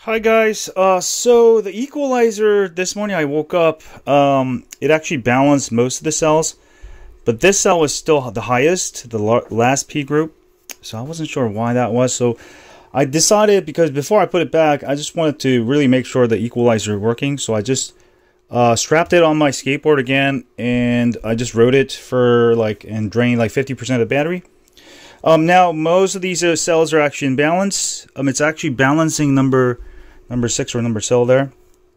Hi guys, so the equalizer, this morning I woke up, it actually balanced most of the cells, but this cell was still the highest, the last P group, so I wasn't sure why that was. So I decided, because before I put it back, I just wanted to really make sure the equalizer was working, so I just strapped it on my skateboard again, and I just rode it for and drained like 50% of the battery. Now most of these cells are actually in balance. It's actually balancing number 6 or number cell there,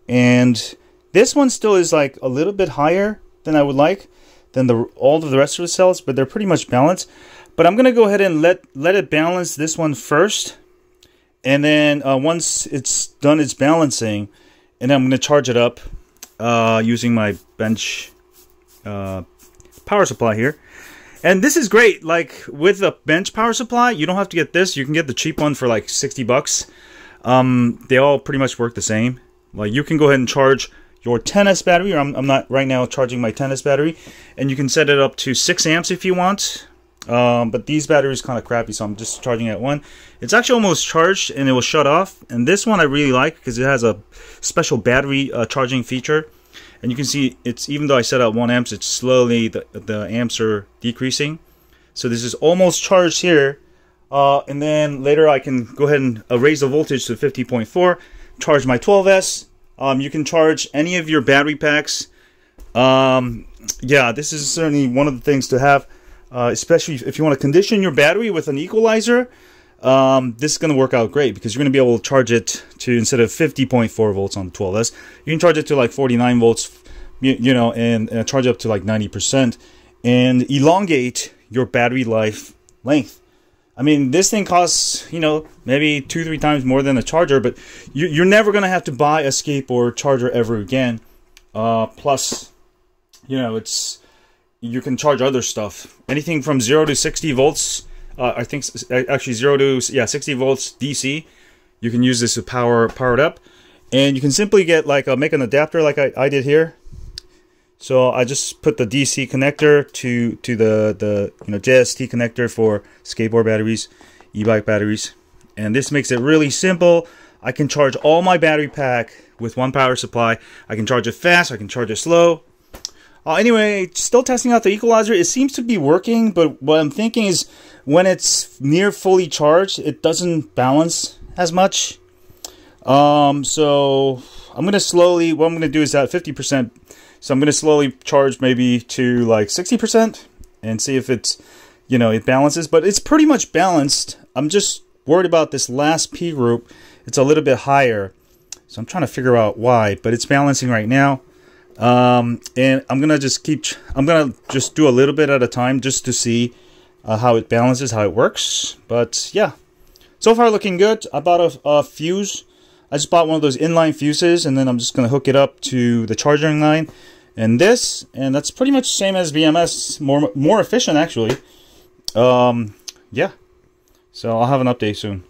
and this one still is like a little bit higher than I would like than all of the rest of the cells, but they're pretty much balanced. But I'm gonna go ahead and let it balance this one first, and then once it's done its balancing, and then I'm gonna charge it up using my bench power supply here. And this is great. Like with a bench power supply, you don't have to get this. You can get the cheap one for like 60 bucks. They all pretty much work the same. Like you can go ahead and charge your 10S battery, or I'm not right now charging my 10S battery, and you can set it up to 6 amps if you want. But these batteries kind of crappy, so I'm just charging at 1. It's actually almost charged and it will shut off. And this one I really like because it has a special battery charging feature. And you can see it's, even though I set out 1 amps, it's slowly the amps are decreasing. So this is almost charged here. And then later I can go ahead and raise the voltage to 50.4, charge my 12S. You can charge any of your battery packs. Yeah, this is certainly one of the things to have, especially if you want to condition your battery with an equalizer. This is going to work out great because you're going to be able to charge it to, instead of 50.4 volts on the 12S, you can charge it to like 49 volts, you know, and charge up to like 90% and elongate your battery life length. I mean, this thing costs, you know, maybe 2-3 times more than a charger, but you're never going to have to buy a skateboard charger ever again. Plus, you know, you can charge other stuff. Anything from 0 to 60 volts, I think actually 0 to 60 volts DC. You can use this to power it up. And you can simply get make an adapter like I did here. So I just put the DC connector to the JST connector for skateboard batteries, e-bike batteries, and this makes it really simple. I can charge all my battery pack with one power supply. I can charge it fast, I can charge it slow. Anyway, still testing out the equalizer. It seems to be working, but what I'm thinking is when it's near fully charged, it doesn't balance as much. So I'm gonna slowly. What I'm gonna do is at 50%. So I'm going to slowly charge maybe to like 60% and see if it's, you know, it balances. But it's pretty much balanced. I'm just worried about this last P group. It's a little bit higher. So I'm trying to figure out why. But it's balancing right now. And I'm going to just do a little bit at a time just to see how it balances, how it works. But yeah, so far looking good. I bought a fuse. I just bought one of those inline fuses, and then I'm just going to hook it up to the charging line. And that's pretty much the same as BMS, more efficient actually. Yeah, so I'll have an update soon.